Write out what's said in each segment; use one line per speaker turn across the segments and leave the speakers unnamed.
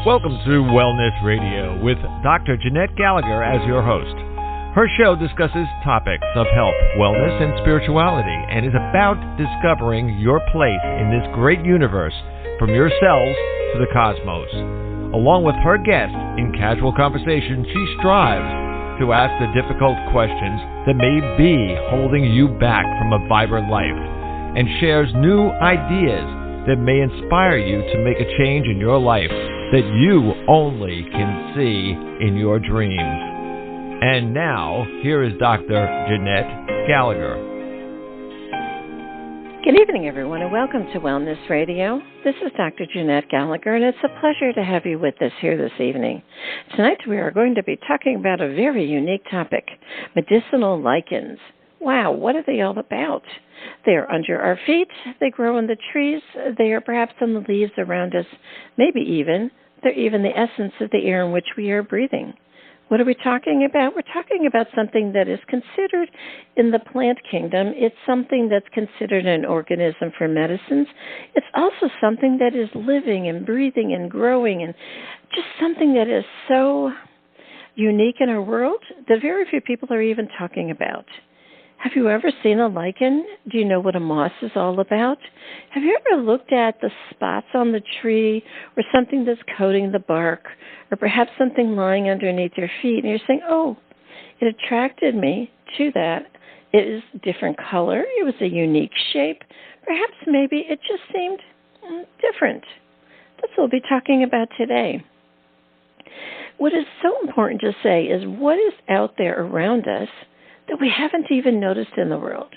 Welcome to Wellness Radio with Dr. Jeanette Gallagher as your host. Her show discusses topics of health, wellness, and spirituality, and is about discovering your place in this great universe, from your cells to the cosmos. Along with her guests, in casual conversation, she strives to ask the difficult questions that may be holding you back from a vibrant life, and shares new ideas that may inspire you to make a change in your life that you only can see in your dreams. And now, here is Dr. Jeanette Gallagher.
Good evening, everyone, and welcome to Wellness Radio. This is Dr. Jeanette Gallagher, and it's a pleasure to have you with us here this evening. Tonight, we are going to be talking about a very unique topic, medicinal lichens. Wow, what are they all about? They are under our feet, they grow in the trees, they are perhaps on the leaves around us, maybe they're even the essence of the air in which we are breathing. What are we talking about? We're talking about something that is considered in the plant kingdom. It's something that's considered an organism for medicines. It's also something that is living and breathing and growing, and just something that is so unique in our world that very few people are even talking about. Have you ever seen a lichen? Do you know what a moss is all about? Have you ever looked at the spots on the tree or something that's coating the bark, or perhaps something lying underneath your feet, and you're saying, oh, it attracted me to that. It is different color. It was a unique shape. Perhaps maybe it just seemed different. That's what we'll be talking about today. What is so important to say is what is out there around us that we haven't even noticed in the world.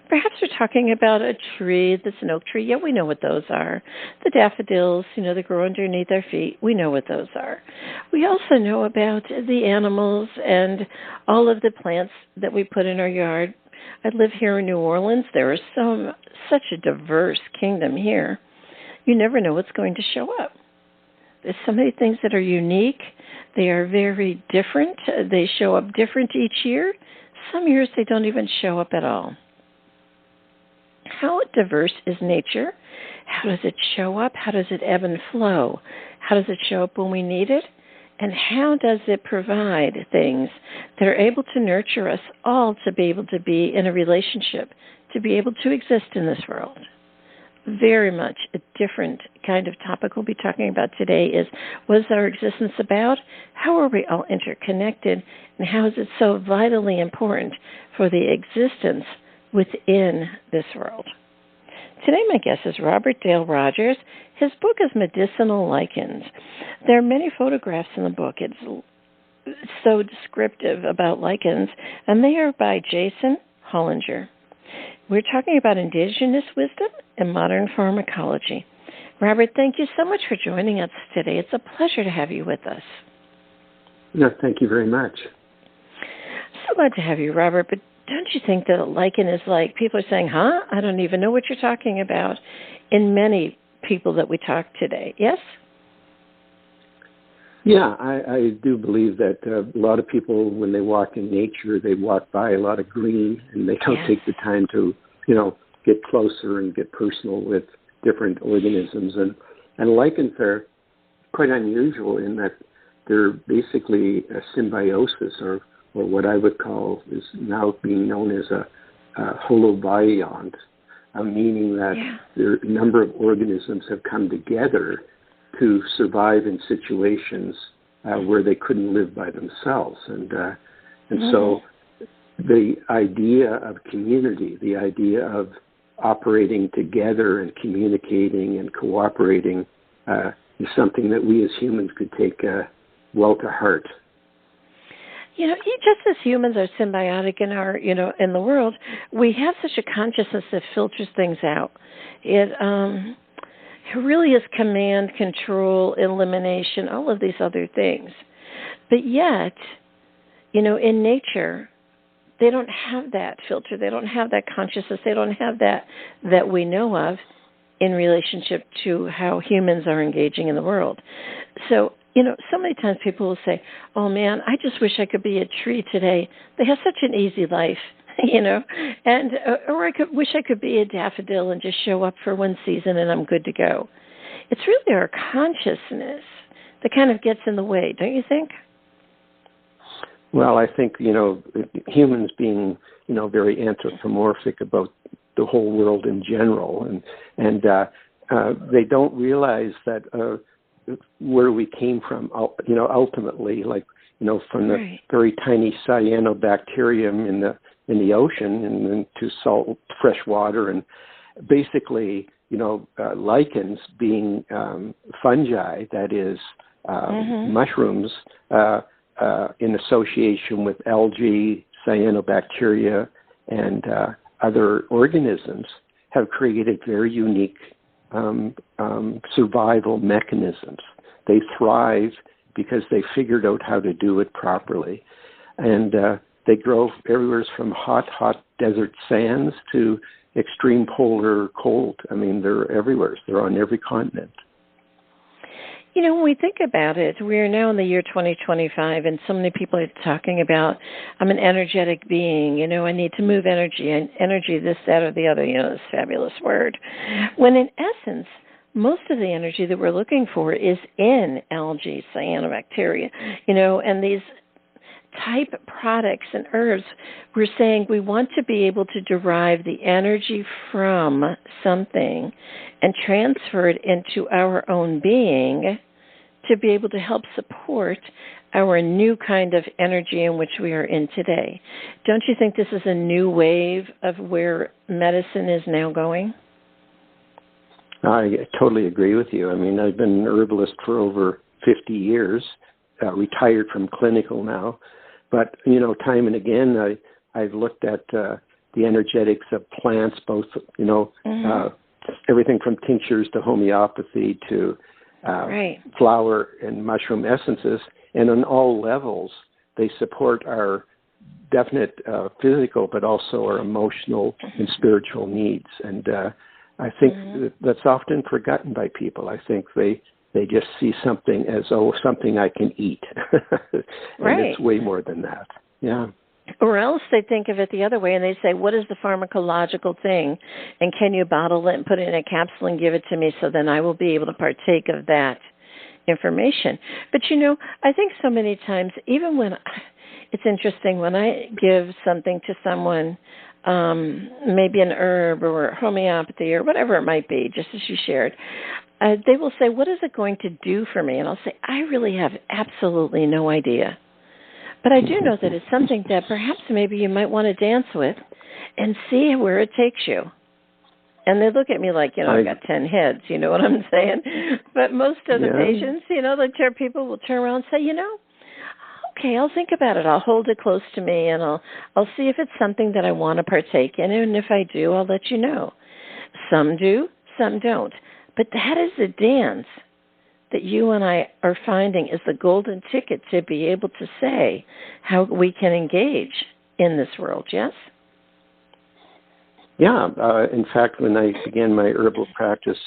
Perhaps we're talking about a tree that's an oak tree. Yeah, we know what those are. The daffodils, they grow underneath our feet. We know what those are. We also know about the animals and all of the plants that we put in our yard. I live here in New Orleans. There is such a diverse kingdom here. You never know what's going to show up. There's so many things that are unique. They are very different. They show up different each year. Some years they don't even show up at all. How diverse is nature? How does it show up? How does it ebb and flow? How does it show up when we need it? And how does it provide things that are able to nurture us all to be able to be in a relationship, to be able to exist in this world? Very much a different kind of topic we'll be talking about today is, what is our existence about? How are we all interconnected? And how is it so vitally important for the existence within this world? Today my guest is Robert Dale Rogers. His book is Medicinal Lichens. There are many photographs in the book. It's so descriptive about lichens, and they are by Jason Hollinger. We're talking about Indigenous wisdom and modern pharmacology. Robert, thank you so much for joining us today. It's a pleasure to have you with us.
No, thank you very much.
So glad to have you, Robert, but don't you think that a lichen is like, people are saying, I don't even know what you're talking about, in many people that we talk today, yes?
Yeah, I do believe that a lot of people, when they walk in nature, they walk by a lot of green, and they don't take the time to, get closer and get personal with different organisms. And lichens are quite unusual in that they're basically a symbiosis, or what I would call is now being known as a holobiont, meaning that a number of organisms have come together to survive in situations where they couldn't live by themselves. And so the idea of community, the idea of operating together and communicating and cooperating is something that we as humans could take well to heart.
Just as humans are symbiotic in our, in the world, we have such a consciousness that filters things out. It really is command, control, elimination, all of these other things. But yet, in nature, they don't have that filter. They don't have that consciousness. They don't have that we know of in relationship to how humans are engaging in the world. So, so many times people will say, oh, man, I just wish I could be a tree today. They have such an easy life, and or wish I could be a daffodil and just show up for one season and I'm good to go. It's really our consciousness that kind of gets in the way, don't you think?
Well, I think, humans being, very anthropomorphic about the whole world in general, and they don't realize that where we came from, ultimately, like, from the very tiny cyanobacterium in the ocean and then to salt, fresh water, and basically, lichens being fungi, that is, mushrooms, in association with algae, cyanobacteria, and other organisms, have created very unique survival mechanisms. They thrive because they figured out how to do it properly. And they grow everywhere from hot desert sands to extreme polar cold. I mean, they're everywhere. They're on every continent.
When we think about it, we are now in the year 2025, and so many people are talking about, I'm an energetic being, I need to move energy, and energy, this, that, or the other, this fabulous word. When in essence, most of the energy that we're looking for is in algae, cyanobacteria, and these type products and herbs. We're saying we want to be able to derive the energy from something and transfer it into our own being to be able to help support our new kind of energy in which we are in today. Don't you think this is a new wave of where medicine is now going?
I totally agree with you. I mean, I've been an herbalist for over 50 years, retired from clinical now. But, time and again, I've looked at the energetics of plants, both, everything from tinctures to homeopathy to flower and mushroom essences. And on all levels, they support our definite physical, but also our emotional and spiritual needs. And I think that's often forgotten by people. I think they just see something as, something I can eat. And it's way more than that. Yeah.
Or else they think of it the other way and they say, what is the pharmacological thing? And can you bottle it and put it in a capsule and give it to me so then I will be able to partake of that information? But, I think so many times, even when it's interesting, when I give something to someone, maybe an herb or homeopathy or whatever it might be, just as you shared, they will say, what is it going to do for me? And I'll say, I really have absolutely no idea. But I do know that it's something that perhaps maybe you might want to dance with and see where it takes you. And they look at me like, I've got 10 heads, you know what I'm saying? But most of the patients, the people will turn around and say, okay, I'll think about it. I'll hold it close to me, and I'll see if it's something that I want to partake in. And if I do, I'll let you know. Some do, some don't. But that is the dance that you and I are finding is the golden ticket to be able to say how we can engage in this world, yes?
Yeah. In fact, when I began my herbal practice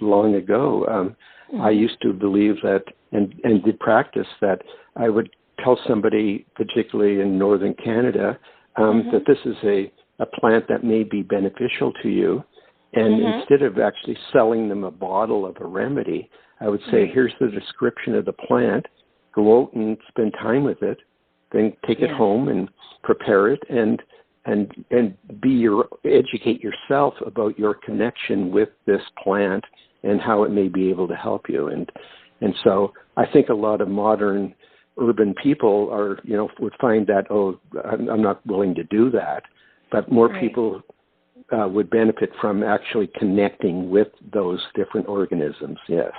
long ago, I used to believe that, and did practice that, I would tell somebody, particularly in northern Canada, that this is a plant that may be beneficial to you. And instead of actually selling them a bottle of a remedy, I would say, here's the description of the plant. Go out and spend time with it. Then take it home and prepare it and educate yourself about your connection with this plant and how it may be able to help you. And so I think a lot of modern urban people are, would find that, I'm not willing to do that. But more people would benefit from actually connecting with those different organisms, yes.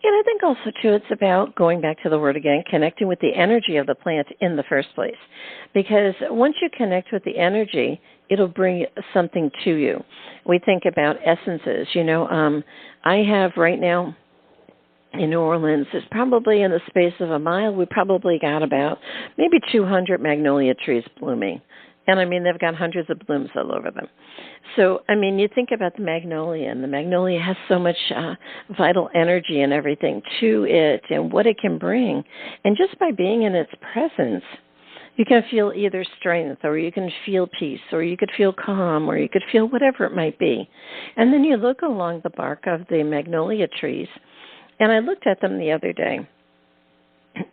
And I think also, too, it's about, going back to the word again, connecting with the energy of the plant in the first place. Because once you connect with the energy, it'll bring something to you. We think about essences. I have right now in New Orleans, it's probably in the space of a mile, we probably got about maybe 200 magnolia trees blooming. And, they've got hundreds of blooms all over them. So, you think about the magnolia, and the magnolia has so much vital energy and everything to it and what it can bring. And just by being in its presence, you can feel either strength, or you can feel peace, or you could feel calm, or you could feel whatever it might be. And then you look along the bark of the magnolia trees, And I looked at them the other day,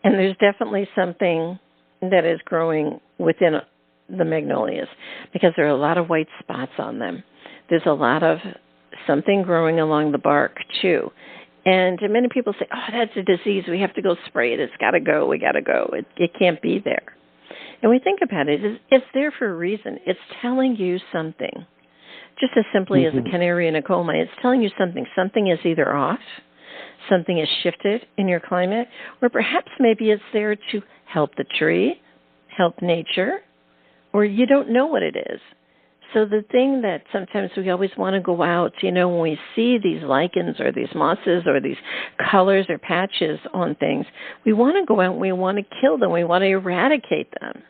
and there's definitely something that is growing within the magnolias because there are a lot of white spots on them. There's a lot of something growing along the bark, too. And many people say, oh, that's a disease. We have to go spray it. It's got to go. We got to go. It can't be there. And we think about it. It's there for a reason. It's telling you something. Just as simply as a canary in a coal mine, it's telling you something. Something is either off, something is shifted in your climate, or perhaps maybe it's there to help the tree, help nature, or you don't know what it is. So the thing that sometimes we always want to go out, when we see these lichens or these mosses or these colors or patches on things, we want to go out and we want to kill them. We want to eradicate them.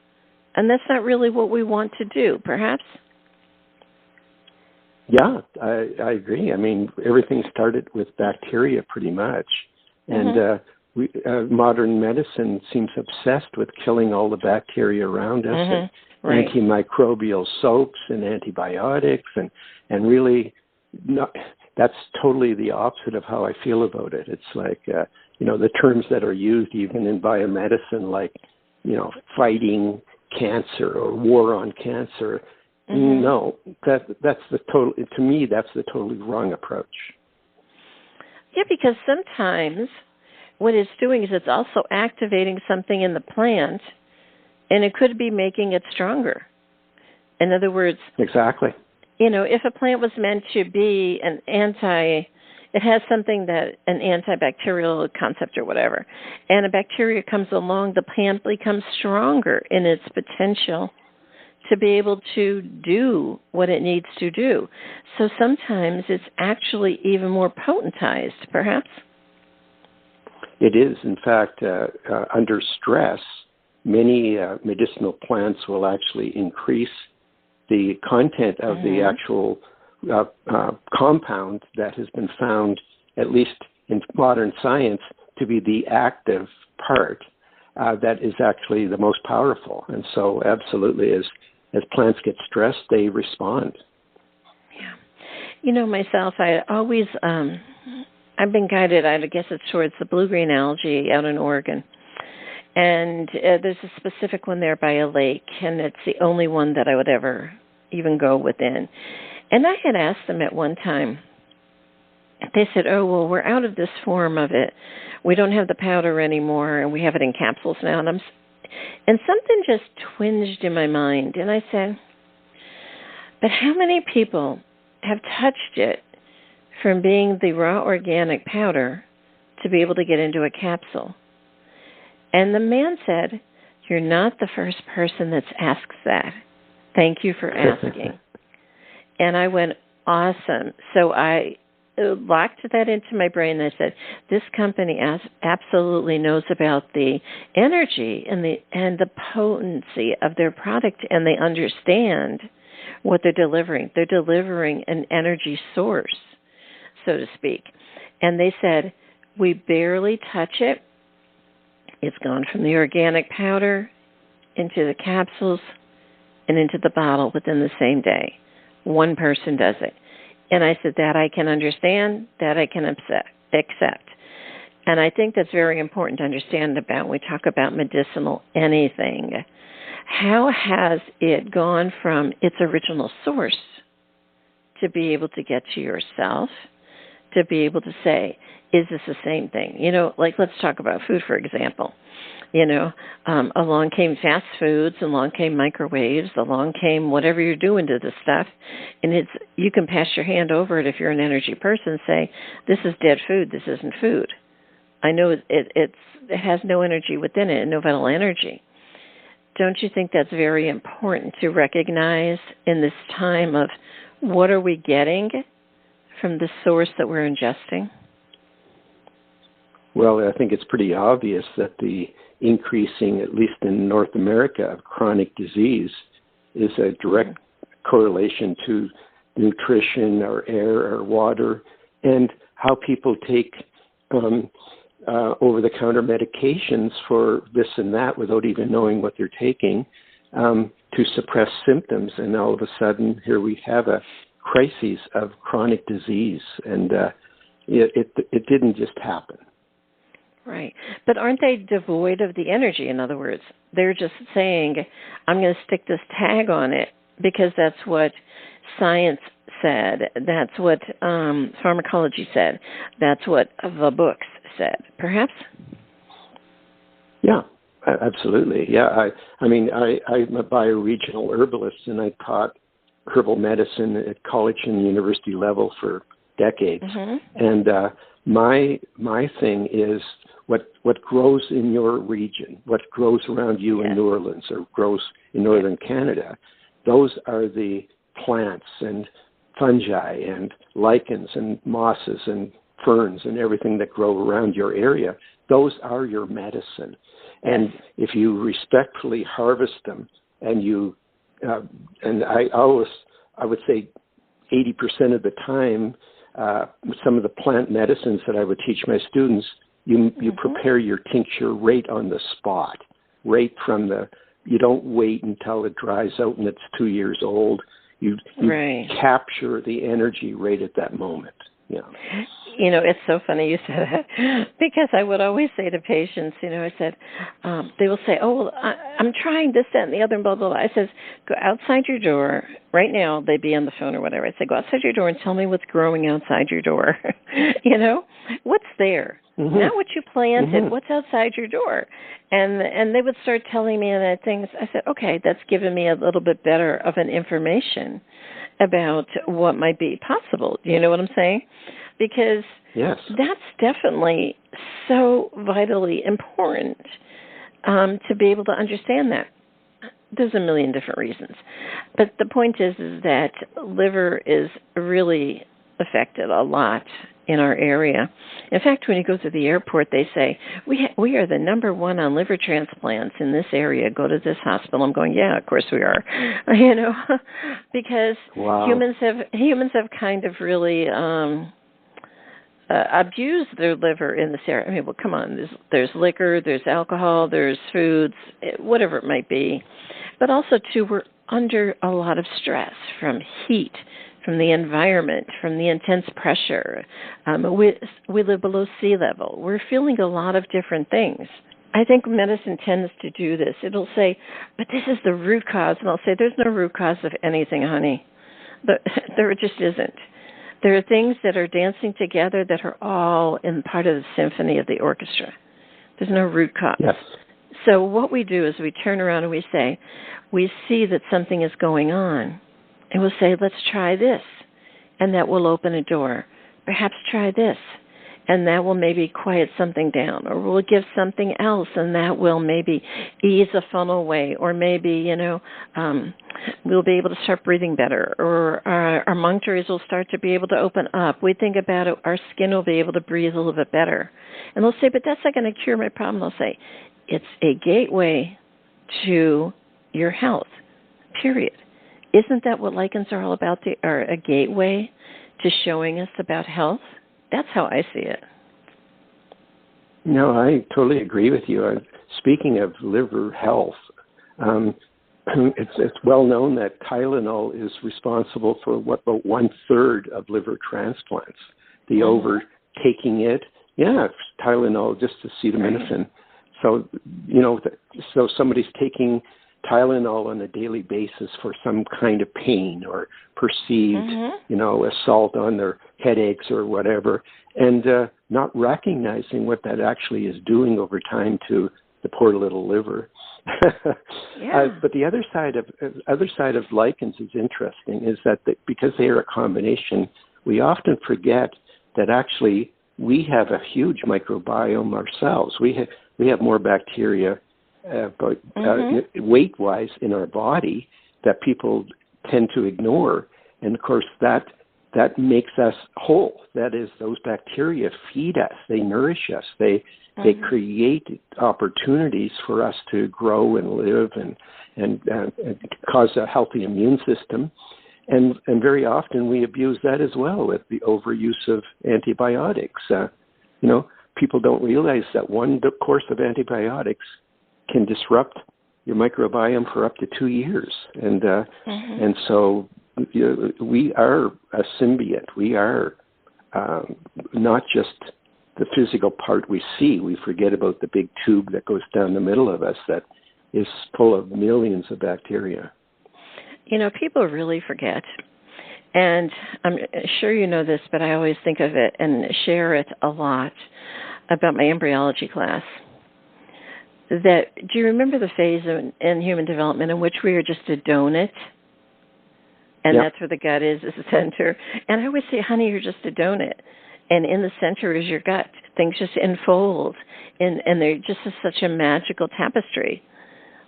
And that's not really what we want to do, perhaps?
Yeah, I agree. I mean, everything started with bacteria pretty much. And modern medicine seems obsessed with killing all the bacteria around us. And antimicrobial soaps and antibiotics, and really that's totally the opposite of how I feel about it. It's like, the terms that are used even in biomedicine, like, fighting cancer or war on cancer. No, that's the total, to me, that's the totally wrong approach.
Yeah, because sometimes what it's doing is it's also activating something in the plant, and it could be making it stronger. In other words,
exactly.
If a plant was meant to be it has something that an antibacterial concept or whatever, and a bacteria comes along, the plant becomes stronger in its potential to be able to do what it needs to do. So sometimes it's actually even more potentized, perhaps.
It is. In fact, under stress, many medicinal plants will actually increase the content of the actual compound that has been found, at least in modern science, to be the active part that is actually the most powerful. And so absolutely, as plants get stressed, they respond.
Yeah. Myself, I always, I've been guided, I guess it's towards the blue-green algae out in Oregon. And there's a specific one there by a lake, and it's the only one that I would ever even go within. And I had asked them at one time, they said, oh, well, we're out of this form of it. We don't have the powder anymore, and we have it in capsules now. And something just twinged in my mind. And I said, but how many people have touched it from being the raw organic powder to be able to get into a capsule? And the man said, you're not the first person that's asked that. Thank you for asking. And I went, awesome. So I locked that into my brain. And I said, this company absolutely knows about the energy and the potency of their product, and they understand what they're delivering. They're delivering an energy source, so to speak. And they said, we barely touch it. It's gone from the organic powder into the capsules and into the bottle within the same day. One person does it. And I said, that I can understand, that I can accept. And I think that's very important to understand about when we talk about medicinal anything. How has it gone from its original source to be able to get to yourself, to be able to say, is this the same thing? Like let's talk about food, for example. Along came fast foods, along came microwaves, along came whatever you're doing to the stuff, and you can pass your hand over it if you're an energy person, say, this is dead food, this isn't food. I know it has no energy within it, no vital energy. Don't you think that's very important to recognize in this time of what are we getting from the source that we're ingesting?
Well, I think it's pretty obvious that the increasing, at least in North America, of chronic disease is a direct correlation to nutrition or air or water and how people take over-the-counter medications for this and that without even knowing what they're taking to suppress symptoms. And all of a sudden, here we have a crisis of chronic disease. And it didn't just happen.
Right. But aren't they devoid of the energy, in other words? They're just saying, I'm going to stick this tag on it because that's what science said. That's what pharmacology said. That's what the books said, perhaps?
Yeah, absolutely. Yeah, I'm a bioregional herbalist, and I taught herbal medicine at college and university level for decades. And my thing is what grows in your region, what grows around you in New Orleans or grows in northern Canada. Those are the plants and fungi and lichens and mosses and ferns and everything that grow around your area. Those are your medicine. And if you respectfully harvest them and you, and I would say 80% of the time, some of the plant medicines that I would teach my students, you prepare your tincture right on the spot, right from you don't wait until it dries out and it's 2 years old. You capture the energy right at that moment. Yeah.
You know, it's so funny you said that because I would always say to patients, I said, they will say, oh, well, I'm trying this, that, and the other, and blah, blah, blah. I says, go outside your door. Right now, they'd be on the phone or whatever. I say, go outside your door and tell me what's growing outside your door. What's there? Not what you planted. What's outside your door? And they would start telling me things. I said, okay, that's given me a little bit better of an information about what might be possible. Do you know what I'm saying? Because that's definitely so vitally important to be able to understand that. There's a million different reasons. But the point is that liver is really affected a lot in our area. In fact, when you go to the airport, they say, we are the number one on liver transplants in this area. Go to this hospital. I'm going, yeah, of course we are. Because humans have kind of really abused their liver in this area. I mean, well, come on. There's liquor, there's alcohol, there's foods, whatever it might be. But also, too, we're under a lot of stress from heat, from the environment, from the intense pressure. We live below sea level. We're feeling a lot of different things. I think medicine tends to do this. It'll say, but this is the root cause. And I'll say, there's no root cause of anything, honey. There just isn't. There are things that are dancing together that are all in part of the symphony of the orchestra. There's no root cause.
Yes.
So what we do is we turn around and we say, we see that something is going on. And we'll say, let's try this. And that will open a door. Perhaps try this. And that will maybe quiet something down. Or we'll give something else, and that will maybe ease a funnel away. Or maybe, we'll be able to start breathing better. Or our munctories will start to be able to open up. We think about it, our skin will be able to breathe a little bit better. And they'll say, but that's not going to cure my problem. They'll say, it's a gateway to your health, period. Isn't that what lichens are all about? They are a gateway to showing us about health? That's how I see it.
No, I totally agree with you. Speaking of liver health, it's well known that Tylenol is responsible for about 1/3 of liver transplants. The overtaking it, Tylenol, just acetaminophen. So, so somebody's taking Tylenol on a daily basis for some kind of pain or perceived, assault on their headaches or whatever, and not recognizing what that actually is doing over time to the poor little liver. But the other side of lichens is interesting, is that because they are a combination, we often forget that actually we have a huge microbiome ourselves. We have more bacteria weight-wise in our body that people tend to ignore. And, of course, that makes us whole. That is, those bacteria feed us. They nourish us. They create opportunities for us to grow and live and cause a healthy immune system. And very often we abuse that as well with the overuse of antibiotics. People don't realize that one course of antibiotics can disrupt your microbiome for up to 2 years. And so we are a symbiote. We are not just the physical part we see. We forget about the big tube that goes down the middle of us that is full of millions of bacteria.
People really forget. And I'm sure you know this, but I always think of it and share it a lot about my embryology class. Do you remember the phase in human development in which we are just a donut? And that's where the gut is the center. And I always say, honey, you're just a donut. And in the center is your gut. Things just unfold. And they're just such a magical tapestry.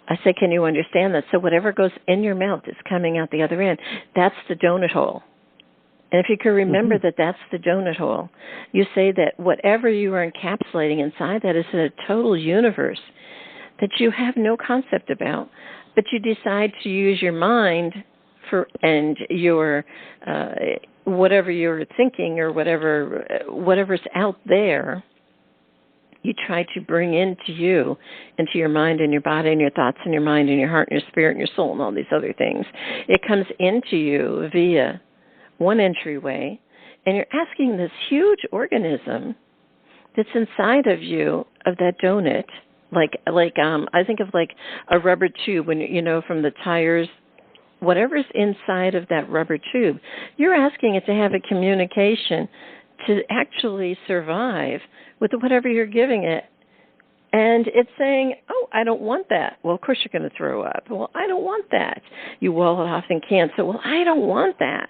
I say, can you understand that? So whatever goes in your mouth is coming out the other end. That's the donut hole. And if you can remember that that's the donut hole, you say that whatever you are encapsulating inside that is a total universe that you have no concept about, but you decide to use your mind and your whatever you're thinking or whatever's out there, you try to bring into your mind and your body and your thoughts and your mind and your heart and your spirit and your soul and all these other things. It comes into you via one entryway, and you're asking this huge organism that's inside of you, of that donut, I think of like a rubber tube when from the tires. Whatever's inside of that rubber tube, you're asking it to have a communication to actually survive with whatever you're giving it. And it's saying, oh, I don't want that. Well, of course you're going to throw up. Well, I don't want that. You wall it off and cancel. Well, I don't want that.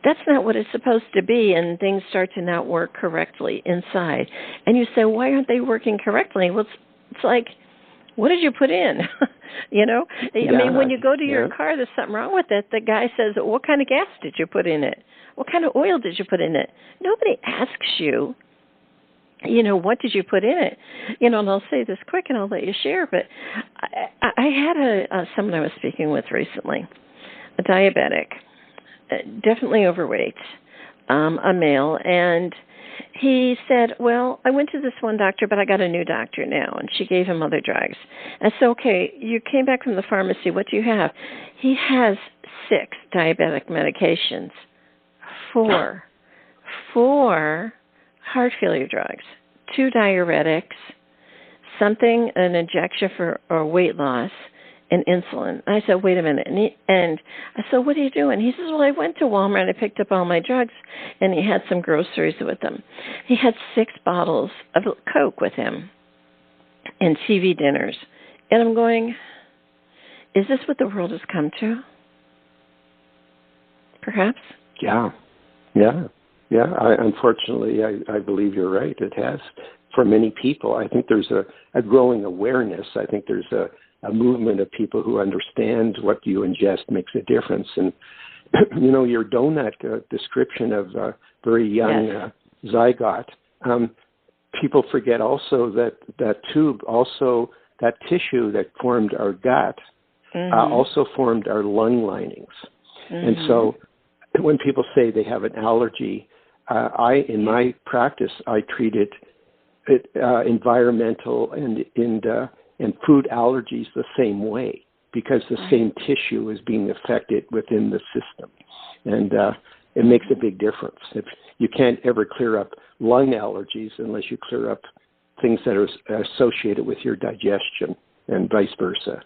That's not what it's supposed to be, and things start to not work correctly inside. And you say, why aren't they working correctly? Well, it's like, what did you put in? I mean, when you go to your car, there's something wrong with it. The guy says, what kind of gas did you put in it? What kind of oil did you put in it? Nobody asks you, what did you put in it? And I'll say this quick and I'll let you share, but I had someone I was speaking with recently, a diabetic, definitely overweight, a male, and he said, well, I went to this one doctor, but I got a new doctor now, and she gave him other drugs. I said, okay, you came back from the pharmacy. What do you have? He has 6 diabetic medications, 4 heart failure drugs, 2 diuretics, an injection for weight loss, and insulin. I said, wait a minute. And I said, what are you doing? He says, well, I went to Walmart. I picked up all my drugs, and he had some groceries with him. He had 6 bottles of Coke with him and TV dinners. And I'm going, is this what the world has come to? Perhaps?
Yeah. Unfortunately, I believe you're right. It has. For many people, I think there's a growing awareness. I think there's a movement of people who understand what you ingest makes a difference. And, your donut description of a very young zygote, people forget also that tube, also that tissue that formed our gut, also formed our lung linings. And so when people say they have an allergy, in my practice, I treat it environmental and food allergies the same way, because the same tissue is being affected within the system. And it makes a big difference. If you can't ever clear up lung allergies unless you clear up things that are associated with your digestion, and vice versa.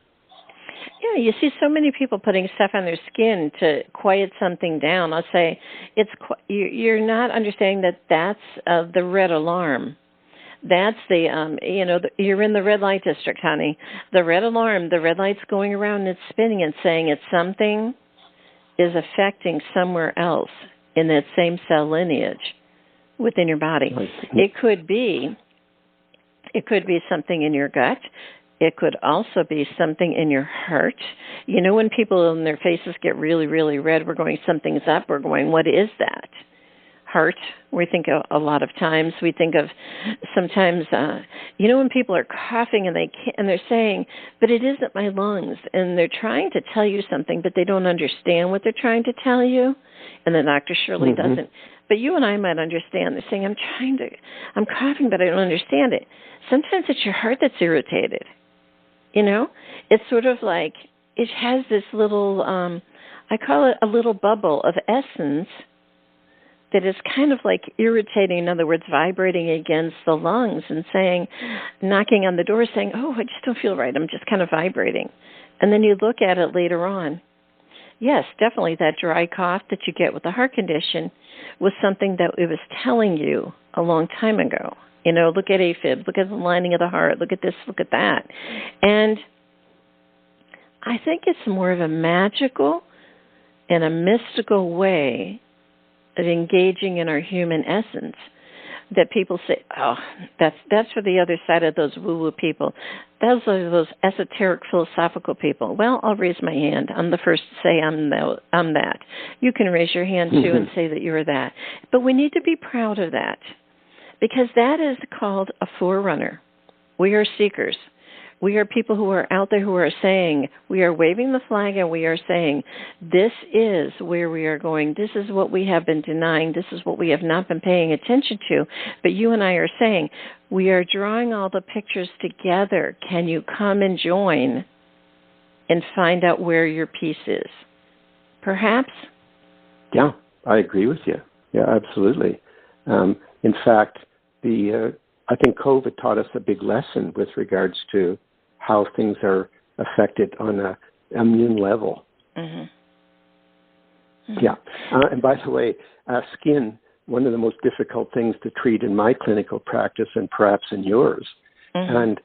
Yeah, you see so many people putting stuff on their skin to quiet something down. I'll say you're not understanding that that's the red alarm. That's you're in the red light district, honey. The red alarm, the red light's going around and it's spinning and saying it's something is affecting somewhere else in that same cell lineage within your body. It could be something in your gut. It could also be something in your heart. When people in their faces get really, really red, we're going, something's up. We're going, what is that? Heart. We think a lot of times. We think of sometimes, when people are coughing and they're saying, but it isn't my lungs, and they're trying to tell you something, but they don't understand what they're trying to tell you, and the doctor surely doesn't. But you and I might understand. They're saying, I'm coughing, but I don't understand it. Sometimes it's your heart that's irritated. It's sort of like it has this little, I call it a little bubble of essence that is kind of like irritating, in other words, vibrating against the lungs and saying, knocking on the door saying, oh, I just don't feel right. I'm just kind of vibrating. And then you look at it later on. Yes, definitely that dry cough that you get with the heart condition was something that it was telling you a long time ago. You know, look at AFib, look at the lining of the heart, look at this, look at that. And I think it's more of a magical and a mystical way of engaging in our human essence that people say, oh, that's for the other side of those woo-woo people. Those are those esoteric philosophical people. Well, I'll raise my hand. I'm the first to say I'm that. You can raise your hand, too, and say that you're that. But we need to be proud of that, because that is called a forerunner. We are seekers. We are people who are out there who are saying, we are waving the flag and we are saying, this is where we are going. This is what we have been denying. This is what we have not been paying attention to. But you and I are saying, we are drawing all the pictures together. Can you come and join and find out where your piece is? Perhaps?
Yeah, I agree with you. Yeah, absolutely. In fact, I think COVID taught us a big lesson with regards to how things are affected on an immune level. Mm-hmm. Mm-hmm. Yeah. And by the way, skin, one of the most difficult things to treat in my clinical practice and perhaps in yours. Mm-hmm. And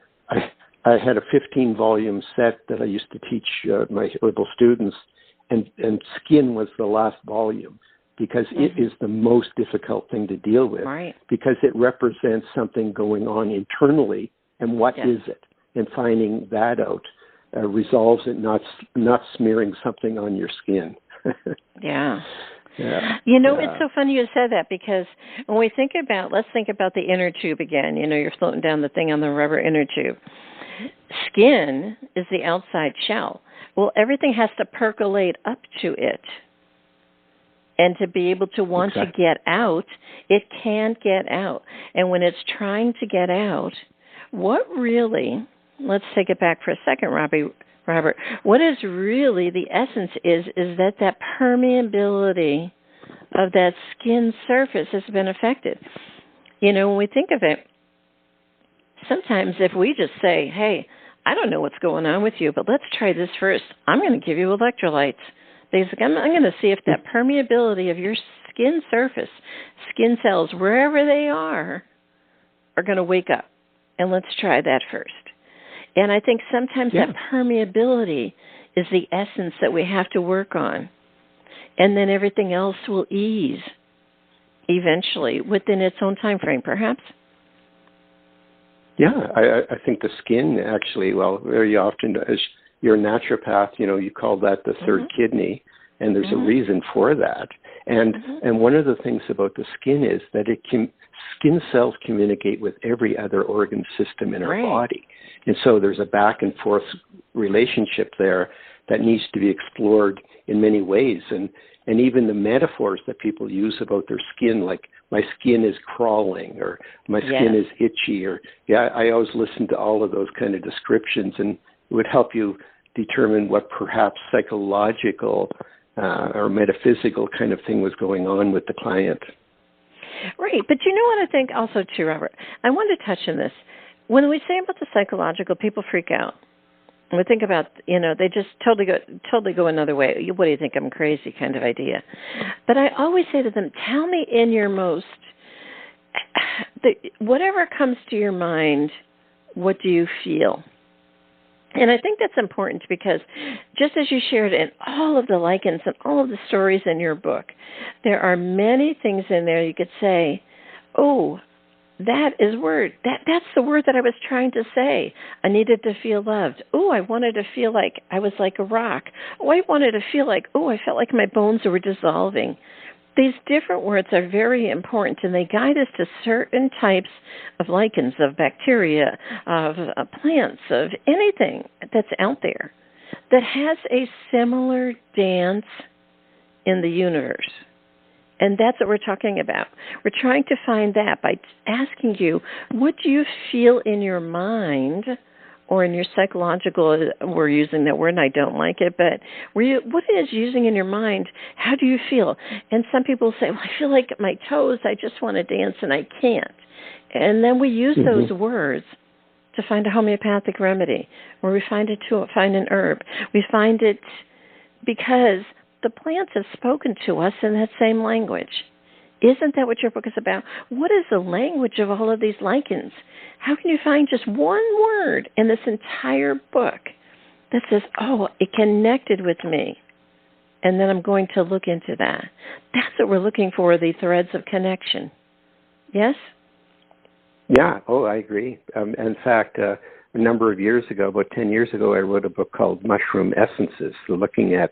I had a 15-volume set that I used to teach my herbal students, and skin was the last volume, because it is the most difficult thing to deal with, right, because it represents something going on internally, and what is it? And finding that out resolves it, not smearing something on your skin.
Yeah. You know, it's so funny you said that, because when we think about, let's think about the inner tube again. You know, you're floating down the thing on the rubber inner tube. Skin is the outside shell. Well, everything has to percolate up to it. And to be able to want to get out, it can't get out. And when it's trying to get out, what really, let's take it back for a second, Robert, what is really the essence is that permeability of that skin surface has been affected. You know, when we think of it, sometimes if we just say, hey, I don't know what's going on with you, but let's try this first. I'm going to give you electrolytes. Basically, I'm going to see if that permeability of your skin surface, skin cells, wherever they are going to wake up. And let's try that first. And I think sometimes that permeability is the essence that we have to work on. And then everything else will ease eventually within its own time frame, perhaps.
Yeah, I think the skin actually, well, very often, as you're a naturopath, you know, you call that the third kidney, and there's a reason for that. And one of the things about the skin is that skin cells communicate with every other organ system in our body. And so there's a back and forth relationship there that needs to be explored in many ways. And even the metaphors that people use about their skin, like my skin is crawling, or my skin is itchy, or I always listen to all of those kind of descriptions, and it would help you determine what perhaps psychological or metaphysical kind of thing was going on with the client.
Right. But you know what I think also too, Robert? I want to touch on this. When we say about the psychological, people freak out. And we think about, you know, they just totally go another way. What do you think? I'm crazy kind of idea. But I always say to them, tell me in your most, whatever comes to your mind, what do you feel? And I think that's important, because just as you shared in all of the lichens and all of the stories in your book, there are many things in there you could say, oh, that is word. That's the word that I was trying to say. I needed to feel loved. Oh, I wanted to feel like I was like a rock. Oh, I wanted to feel like, oh, I felt like my bones were dissolving. These different words are very important, and they guide us to certain types of lichens, of bacteria, of plants, of anything that's out there that has a similar dance in the universe. And that's what we're talking about. We're trying to find that by asking you, what do you feel in your mind or in your psychological, we're using that word and I don't like it, but what is using in your mind, how do you feel? And some people say, well, I feel like my toes, I just want to dance and I can't. And then we use those words to find a homeopathic remedy, or we find an herb. We find it because the plants have spoken to us in that same language. Isn't that what your book is about? What is the language of all of these lichens? How can you find just one word in this entire book that says, oh, it connected with me, and then I'm going to look into that? That's what we're looking for, the threads of connection. Yes?
Yeah, I agree. In fact, a number of years ago, about 10 years ago, I wrote a book called Mushroom Essences, looking at,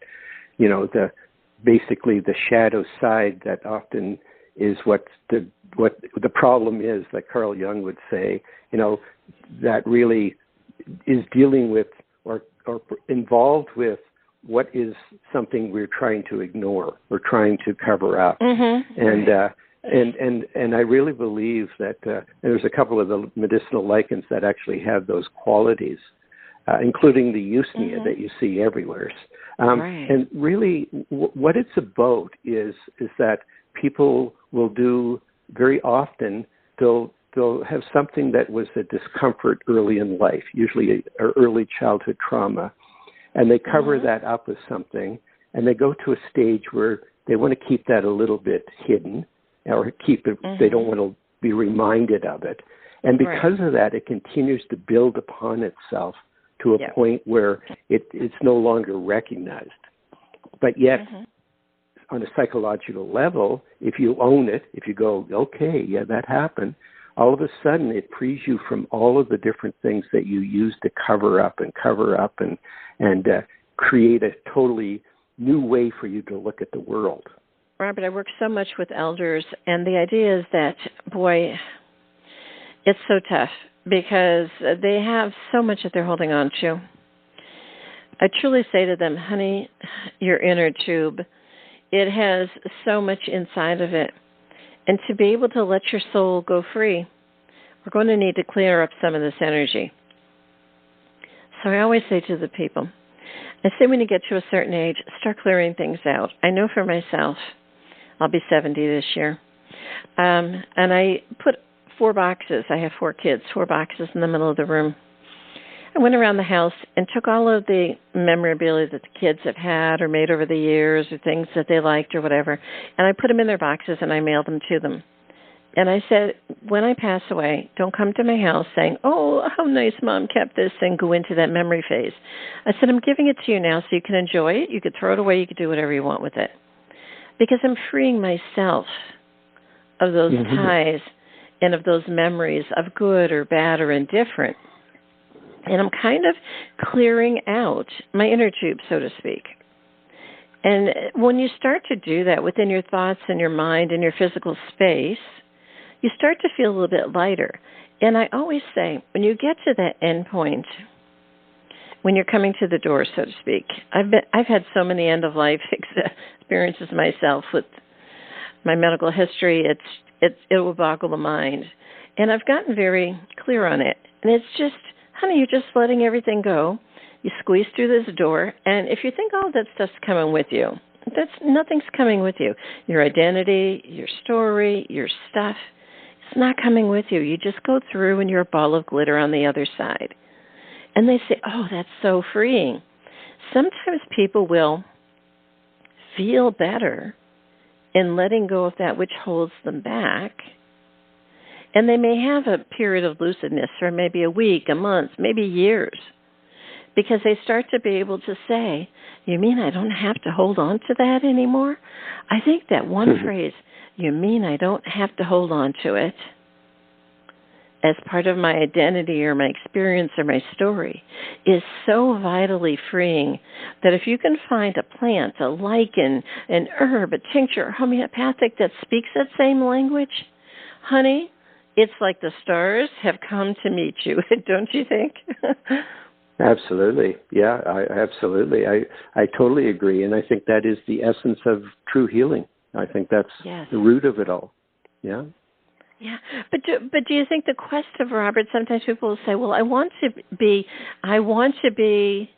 basically the shadow side that often is what the problem is, like Carl Jung would say, that really is dealing with or involved with what is something we're trying to ignore or trying to cover up. And I really believe that there's a couple of the medicinal lichens that actually have those qualities, including the usnea that you see everywhere. And really what it's about is that people will do very often, they'll have something that was a discomfort early in life, usually early childhood trauma, and they cover that up with something, and they go to a stage where they want to keep that a little bit hidden, or keep it, they don't want to be reminded of it. And because of that, it continues to build upon itself to a point where it's no longer recognized. But yet, on a psychological level, if you own it, if you go, okay, yeah, that happened, all of a sudden it frees you from all of the different things that you use to cover up and create a totally new way for you to look at the world.
Robert, I work so much with elders, and the idea is that, boy, it's so tough because they have so much that they're holding on to. I truly say to them, honey, your inner tube, it has so much inside of it. And to be able to let your soul go free, we're going to need to clear up some of this energy. So I always say to the people, I say when you get to a certain age, start clearing things out. I know for myself, I'll be 70 this year. And I put 4 boxes. I have 4 kids, 4 boxes in the middle of the room. I went around the house and took all of the memorabilia that the kids have had or made over the years or things that they liked or whatever, and I put them in their boxes and I mailed them to them. And I said, when I pass away, don't come to my house saying, oh, how nice Mom kept this, and go into that memory phase. I said, I'm giving it to you now so you can enjoy it. You could throw it away. You could do whatever you want with it. Because I'm freeing myself of those ties and of those memories of good or bad or indifferent. And I'm kind of clearing out my inner tube, so to speak. And when you start to do that within your thoughts and your mind and your physical space, you start to feel a little bit lighter. And I always say, when you get to that end point, when you're coming to the door, so to speak, I've had so many end-of-life experiences myself with my medical history. It will boggle the mind. And I've gotten very clear on it. And it's just, honey, you're just letting everything go. You squeeze through this door, and if you think all that stuff's coming with you, nothing's coming with you. Your identity, your story, your stuff, it's not coming with you. You just go through, and you're a ball of glitter on the other side. And they say, oh, that's so freeing. Sometimes people will feel better in letting go of that which holds them back. And they may have a period of lucidness for maybe a week, a month, maybe years, because they start to be able to say, you mean I don't have to hold on to that anymore? I think that one phrase, you mean I don't have to hold on to it, as part of my identity or my experience or my story, is so vitally freeing that if you can find a plant, a lichen, an herb, a tincture, homeopathic that speaks that same language, honey, it's like the stars have come to meet you, don't you think?
Absolutely. Yeah, absolutely. I totally agree. And I think that is the essence of true healing. I think that's the root of it all. Yeah.
Yeah, but do you think the quest of Robert? Sometimes people will say, "Well, I want to be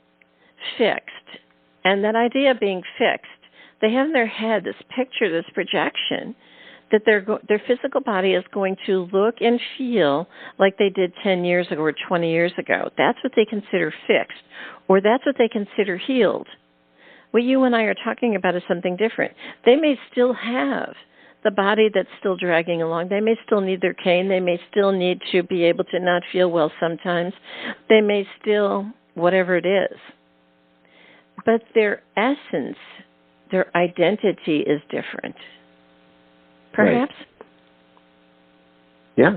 fixed," and that idea of being fixed, they have in their head this picture, this projection, that their physical body is going to look and feel like they did 10 years ago or 20 years ago. That's what they consider fixed, or that's what they consider healed. What you and I are talking about is something different. They may still have the body that's still dragging along. They may still need their cane. They may still need to be able to not feel well sometimes. They may still, whatever it is. But their essence, their identity is different. Perhaps?
Right. Yeah.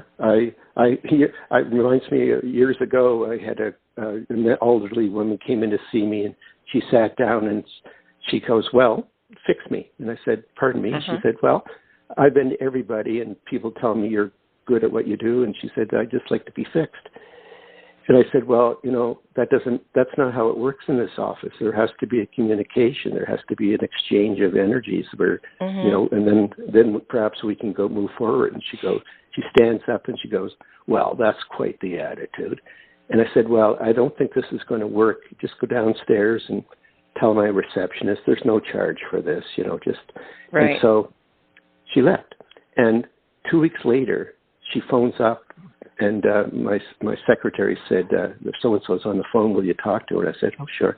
It reminds me, years ago, I had an elderly woman came in to see me, and she sat down and she goes, "Well, fix me." And I said, "Pardon me?" She said, "Well, I've been to everybody, and people tell me you're good at what you do." And she said, "I just like to be fixed." And I said, "Well, that's not how it works in this office. There has to be a communication. There has to be an exchange of energies where, and then perhaps we can move forward." And she stands up and she goes, "Well, that's quite the attitude." And I said, "Well, I don't think this is going to work. Just go downstairs and tell my receptionist there's no charge for this,
Right.
And so she left. And 2 weeks later, she phones up, and my secretary said, "So-and-so's on the phone. Will you talk to her?" And I said, "Oh, sure."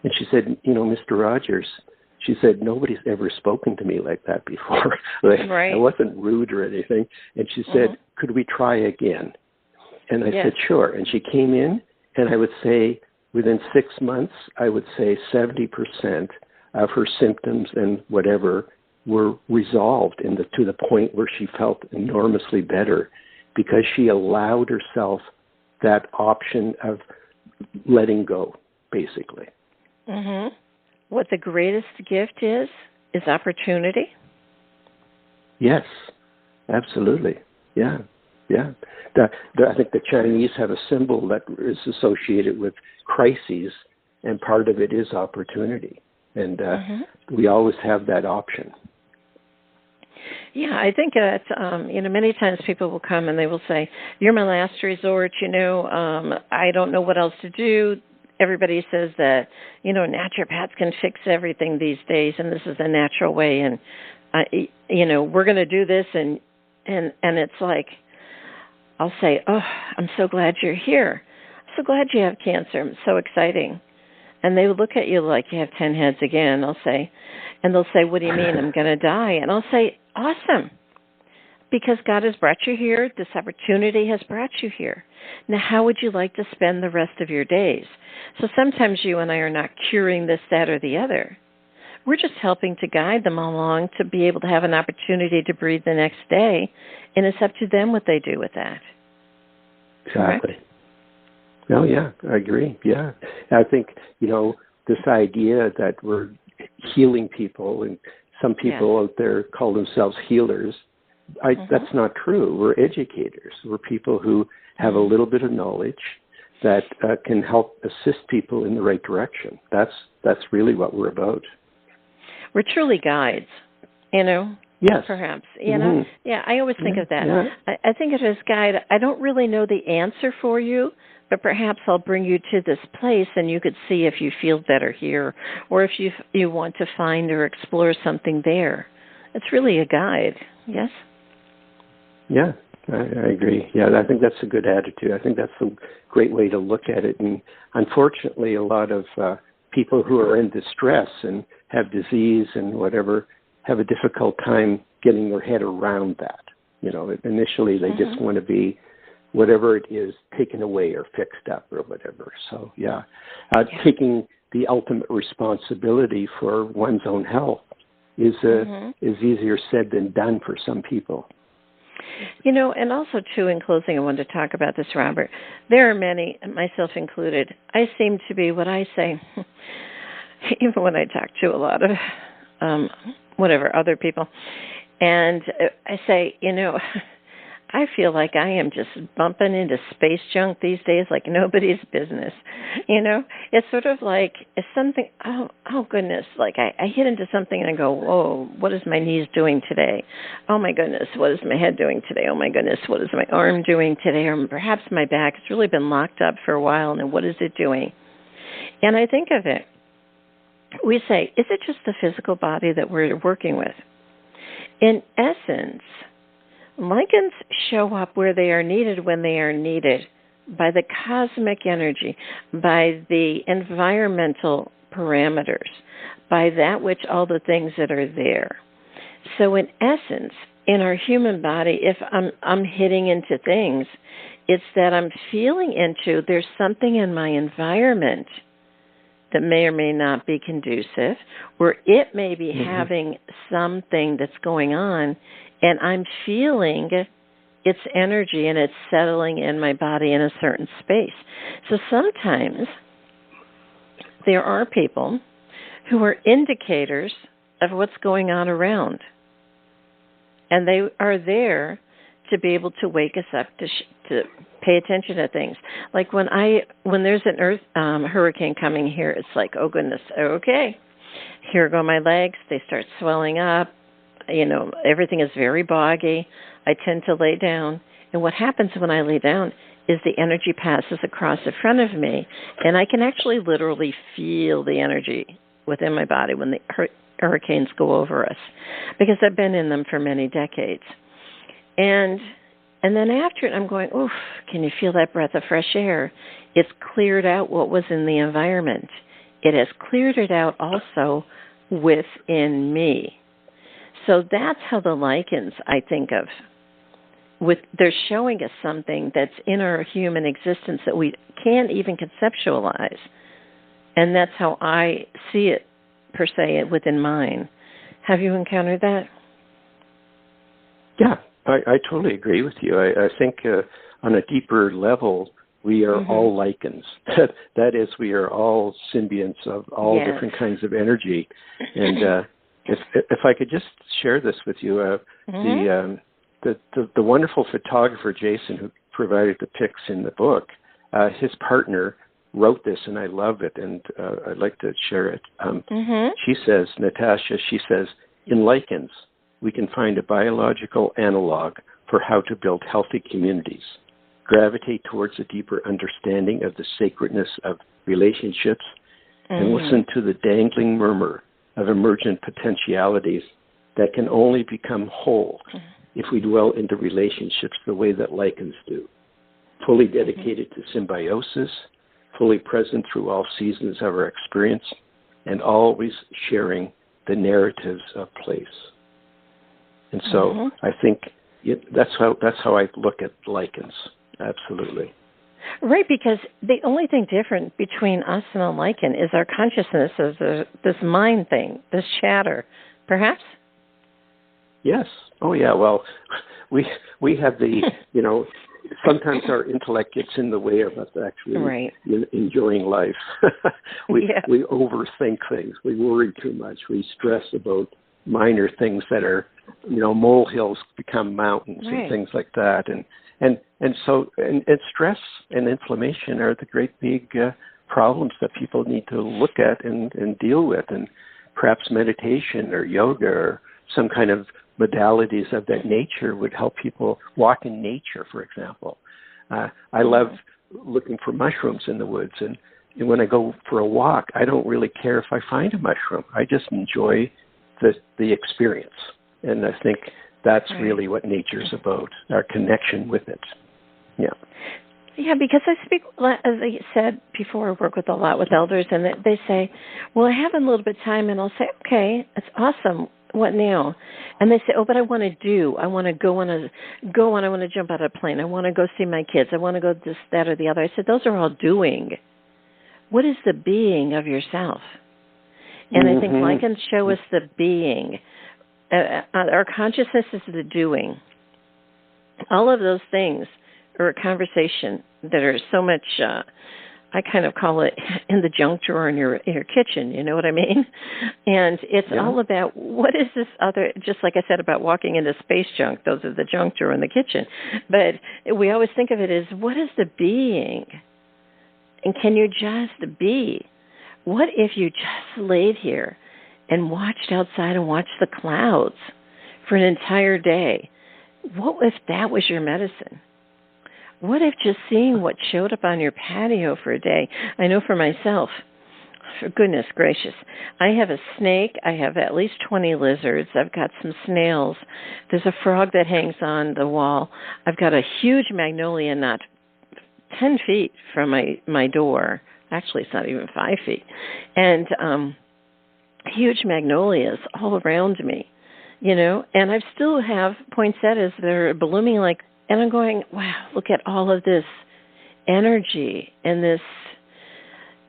And she said, "Mr. Rogers," she said, "nobody's ever spoken to me like that before."
Right.
I wasn't rude or anything. And she said, "Could we try again?" And I said, "Sure." And she came in, and I would say within 6 months, I would say 70% of her symptoms and whatever were resolved to the point where she felt enormously better, because she allowed herself that option of letting go, basically.
Mm-hmm. What the greatest gift is opportunity.
Yes, absolutely. Yeah. I think the Chinese have a symbol that is associated with crises, and part of it is opportunity. And we always have that option.
Yeah, I think that, many times people will come and they will say, "You're my last resort, I don't know what else to do." Everybody says that, naturopaths can fix everything these days, and this is a natural way, and, we're going to do this, and it's like, I'll say, "Oh, I'm so glad you're here. I'm so glad you have cancer. It's so exciting." And they would look at you like you have 10 heads again. They'll say, "What do you mean? I'm going to die?" And I'll say, "Awesome. Because God has brought you here. This opportunity has brought you here. Now, how would you like to spend the rest of your days?" So sometimes you and I are not curing this, that, or the other. We're just helping to guide them along to be able to have an opportunity to breathe the next day. And it's up to them what they do with that.
Exactly. Correct? Oh, yeah, I agree. Yeah. I think, this idea that we're healing people, and some people out there call themselves healers, that's not true. We're educators. We're people who have a little bit of knowledge that can help assist people in the right direction. That's really what we're about.
We're truly guides,
Yes.
Perhaps, Yeah, I always think of that. Yeah. I think of it as guide. I don't really know the answer for you, but perhaps I'll bring you to this place and you could see if you feel better here, or if you want to find or explore something there. It's really a guide, yes?
Yeah, I agree. Yeah, I think that's a good attitude. I think that's a great way to look at it. And unfortunately, a lot of people who are in distress and have disease and whatever have a difficult time getting their head around that. Initially they just want to be, whatever it is, taken away or fixed up or whatever. So, taking the ultimate responsibility for one's own health is easier said than done for some people.
And also, too, in closing, I wanted to talk about this, Robert. There are many, myself included, I seem to be what I say, even when I talk to a lot of, other people, and I say, I feel like I am just bumping into space junk these days like nobody's business. You know, it's sort of like it's something, oh goodness, like I hit into something and I go, whoa, what is my knees doing today? Oh my goodness, what is my head doing today? Oh my goodness, what is my arm doing today? Or perhaps my back. It's really been locked up for a while, and what is it doing? And I think of it, we say, is it just the physical body that we're working with? In essence, lichens show up where they are needed when they are needed by the cosmic energy, by the environmental parameters, by that which all the things that are there. So in essence, in our human body, if I'm hitting into things, it's that I'm feeling into there's something in my environment that may or may not be conducive, or it may be having something that's going on, and I'm feeling its energy and it's settling in my body in a certain space. So sometimes there are people who are indicators of what's going on around, and they are there to be able to wake us up to pay attention to things. Like when there's an hurricane coming here, it's like, oh goodness, okay, here go my legs. They start swelling up. You know, everything is very boggy. I tend to lay down. And what happens when I lay down is the energy passes across the front of me, and I can actually literally feel the energy within my body when the hurricanes go over us, because I've been in them for many decades. And then after it, I'm going, oof, can you feel that breath of fresh air? It's cleared out what was in the environment. It has cleared it out also within me. So that's how the lichens, I think of, they're showing us something that's in our human existence that we can't even conceptualize. And that's how I see it, per se, within mine. Have you encountered that?
Yeah, I totally agree with you. I think on a deeper level, we are all lichens. That is, we are all symbionts of all different kinds of energy. And if I could just share this with you, the wonderful photographer Jason, who provided the pics in the book, his partner wrote this, and I love it, and I'd like to share it. She says, Natasha, in lichens, we can find a biological analog for how to build healthy communities, gravitate towards a deeper understanding of the sacredness of relationships, and listen to the dangling murmur of emergent potentialities that can only become whole if we dwell into relationships the way that lichens do, fully dedicated to symbiosis, fully present through all seasons of our experience, and always sharing the narratives of place. And so I think that's how I look at lichens. Absolutely.
Right, because the only thing different between us and a lichen is our consciousness of this mind thing, this chatter, perhaps?
Yes. Oh, yeah. Well, we have the, sometimes our intellect gets in the way of us actually enjoying life. We overthink things. We worry too much. We stress about minor things that are, molehills become mountains and things like that. And so stress and inflammation are the great big problems that people need to look at and deal with. And perhaps meditation or yoga or some kind of modalities of that nature would help people walk in nature, for example. I love looking for mushrooms in the woods. And when I go for a walk, I don't really care if I find a mushroom. I just enjoy the experience. And I think that's really what nature's about, our connection with it. Yeah.
Yeah, because I speak, as I said before, I work with a lot with elders, and they say, well, I have a little bit of time, and I'll say, okay, that's awesome. What now? And they say, oh, but I want to do. I want to go on. I want to jump out of a plane. I want to go see my kids. I want to go this, that, or the other. I said, those are all doing. What is the being of yourself? And I think lichens show us the being. Our consciousness is the doing. All of those things are a conversation that are so much I kind of call it in the junk drawer in your kitchen, you know what I mean? And it's all about what is this other, just like I said about walking into space junk, those are the junk drawer in the kitchen. But we always think of it as what is the being? And can you just be? What if you just laid here and watched outside and watched the clouds for an entire day? What if that was your medicine? What if just seeing what showed up on your patio for a day? I know for myself, for goodness gracious, I have a snake. I have at least 20 lizards. I've got some snails. There's a frog that hangs on the wall. I've got a huge magnolia not 10 feet from my door. Actually, it's not even 5 feet. And huge magnolias all around me, you know. And I still have poinsettias that are blooming like, and I'm going, wow, look at all of this energy and this,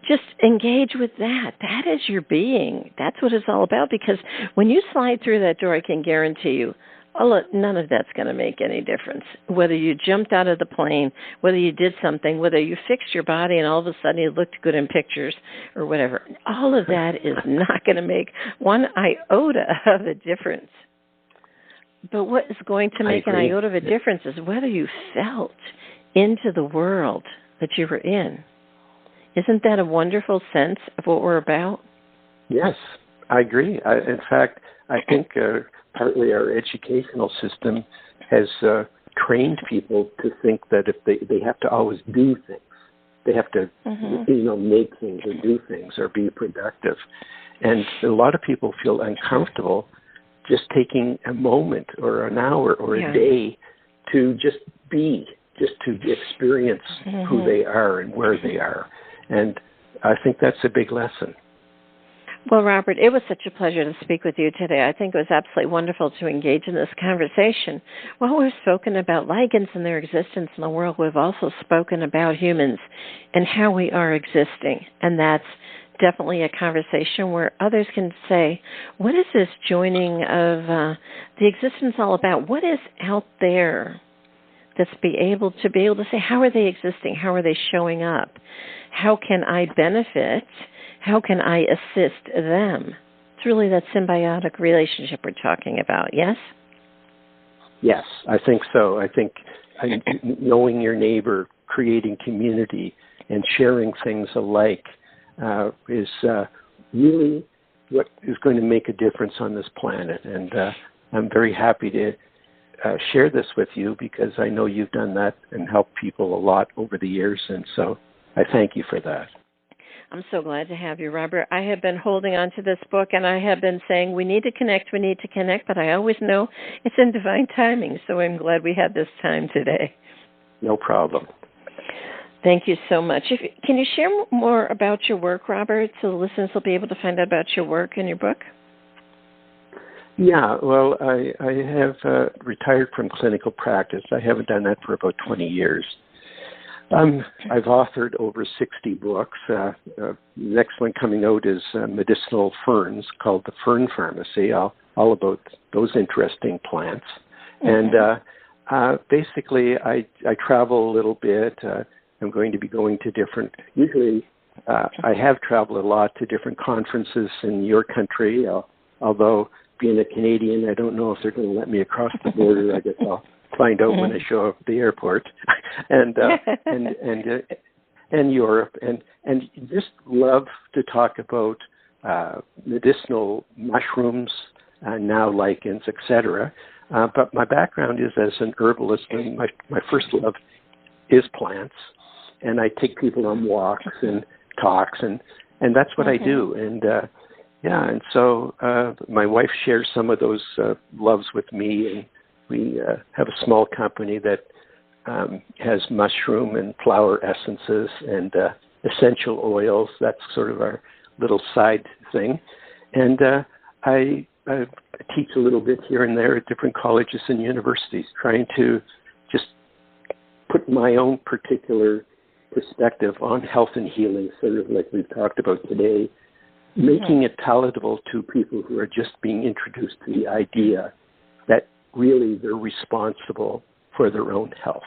just engage with that. That is your being. That's what it's all about, because when you slide through that door, I can guarantee you, none of that's going to make any difference. Whether you jumped out of the plane, whether you did something, whether you fixed your body and all of a sudden you looked good in pictures or whatever, all of that is not going to make one iota of a difference. But what is going to make an iota of a difference is whether you felt into the world that you were in. Isn't that a wonderful sense of what we're about?
Yes, I agree. In fact, I think partly our educational system has trained people to think that if they have to always do things. They have to, make things or do things or be productive. And a lot of people feel uncomfortable just taking a moment or an hour or a day to just be, just to experience who they are and where they are. And I think that's a big lesson.
Well, Robert, it was such a pleasure to speak with you today. I think it was absolutely wonderful to engage in this conversation. While we've spoken about lichens and their existence in the world, we've also spoken about humans and how we are existing. And that's definitely a conversation where others can say, what is this joining of the existence all about? What is out there that's be able to say, how are they existing? How are they showing up? How can I benefit? How can I assist them? It's really that symbiotic relationship we're talking about, yes?
Yes, I think so. I think knowing your neighbor, creating community, and sharing things alike is really what is going to make a difference on this planet. And I'm very happy to share this with you because I know you've done that and helped people a lot over the years. And so I thank you for that.
I'm so glad to have you, Robert. I have been holding on to this book, and I have been saying we need to connect, but I always know it's in divine timing, so I'm glad we had this time today.
No problem.
Thank you so much. Can you share more about your work, Robert, so the listeners will be able to find out about your work and your book?
Yeah, well, I have retired from clinical practice. I haven't done that for about 20 years. I've authored over 60 books. The next one coming out is Medicinal Ferns, called The Fern Pharmacy, all about those interesting plants. And basically, I travel a little bit. I'm going to be going to usually I have traveled a lot to different conferences in your country, although being a Canadian, I don't know if they're going to let me across the border. I guess I'll find out when I show up at the airport, and Europe, and just love to talk about medicinal mushrooms, now lichens, etc. But my background is as an herbalist, and my first love is plants, and I take people on walks and talks, and that's what I do, and so my wife shares some of those loves with me, and we have a small company that has mushroom and flower essences and essential oils. That's sort of our little side thing. And I teach a little bit here and there at different colleges and universities, trying to just put my own particular perspective on health and healing, sort of like we've talked about today, making it palatable to people who are just being introduced to the idea that really they're responsible for their own health.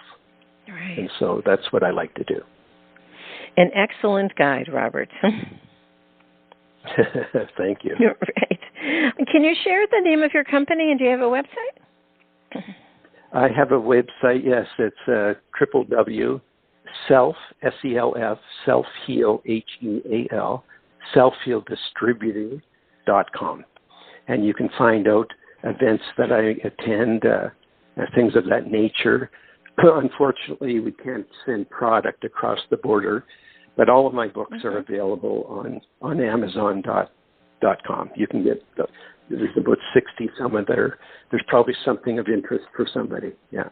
Right.
And so that's what I like to do.
An excellent guide, Robert.
Thank you.
Right. Can you share the name of your company, and do you have a website?
I have a website, yes. It's www.self, S-E-L-F, self-heal, H-E-A-L, selfhealdistributing.com. And you can find out events that I attend, things of that nature. Unfortunately, we can't send product across the border, but all of my books are available on Amazon.com. You can get, there's about 60 some of there. There's probably something of interest for somebody, yeah.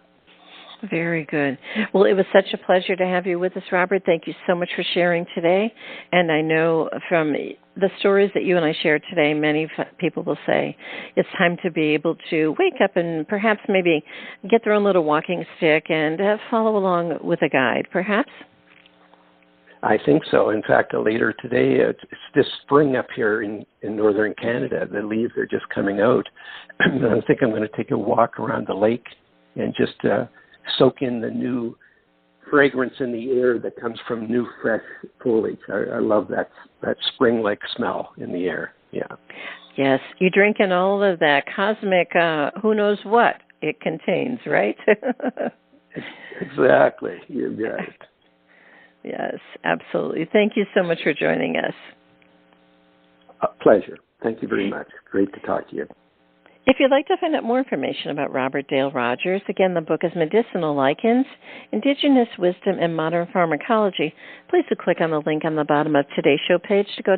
Very good. Well, it was such a pleasure to have you with us, Robert. Thank you so much for sharing today. And I know from the stories that you and I shared today, many people will say it's time to be able to wake up and perhaps maybe get their own little walking stick and follow along with a guide, perhaps?
I think so. In fact, later today, it's this spring up here in northern Canada. The leaves are just coming out. I think I'm going to take a walk around the lake and just soak in the new fragrance in the air that comes from new, fresh foliage. I love that spring-like smell in the air. Yeah.
Yes, you drink in all of that cosmic, who knows what it contains, right?
Exactly. You're right.
Yes, absolutely. Thank you so much for joining us.
A pleasure. Thank you very much. Great to talk to you.
If you'd like to find out more information about Robert Dale Rogers, again, the book is Medicinal Lichens, Indigenous Wisdom and Modern Pharmacology. Please click on the link on the bottom of today's show page to go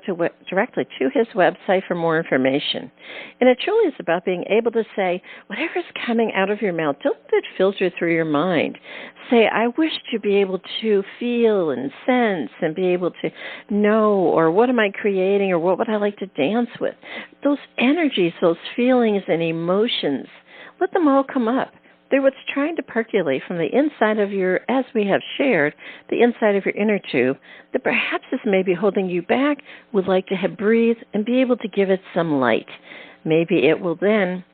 directly to his website for more information. And it truly is about being able to say, whatever's coming out of your mouth, don't let it filter through your mind. Say, I wish to be able to feel and sense and be able to know, or what am I creating, or what would I like to dance with? Those energies, those feelings and emotions, let them all come up. They're what's trying to percolate from the inside of your, as we have shared, the inside of your inner tube, that perhaps is maybe holding you back, would like to breathe and be able to give it some light. Maybe it will then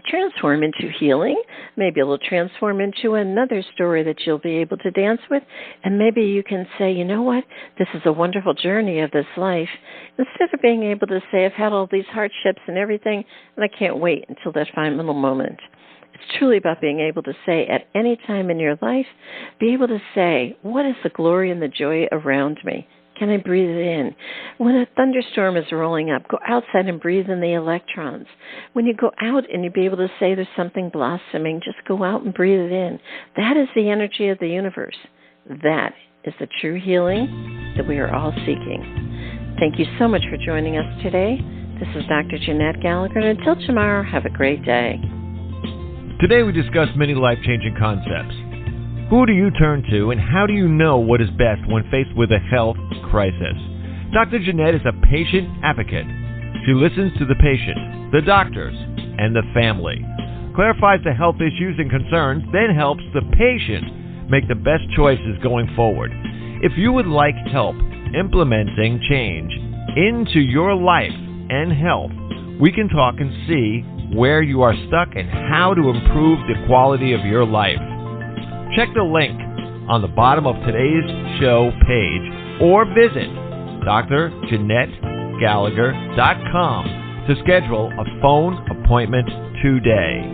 transform into healing. Maybe it will transform into another story that you'll be able to dance with. And maybe you can say, you know what, this is a wonderful journey of this life. Instead of being able to say, I've had all these hardships and everything, and I can't wait until that final moment. It's truly about being able to say at any time in your life, be able to say, what is the glory and the joy around me? Can I breathe it in? When a thunderstorm is rolling up, go outside and breathe in the electrons. When you go out and you be able to say there's something blossoming, just go out and breathe it in. That is the energy of the universe. That is the true healing that we are all seeking. Thank you so much for joining us today. This is Dr. Jeanette Gallagher, and until tomorrow, have a great day.
Today we discussed many life-changing concepts. Who do you turn to, and how do you know what is best when faced with a health crisis? Dr. Jeanette is a patient advocate. She listens to the patient, the doctors, and the family, clarifies the health issues and concerns, then helps the patient make the best choices going forward. If you would like help implementing change into your life and health, we can talk and see where you are stuck and how to improve the quality of your life. Check the link on the bottom of today's show page or visit drjeanettegallagher.com to schedule a phone appointment today.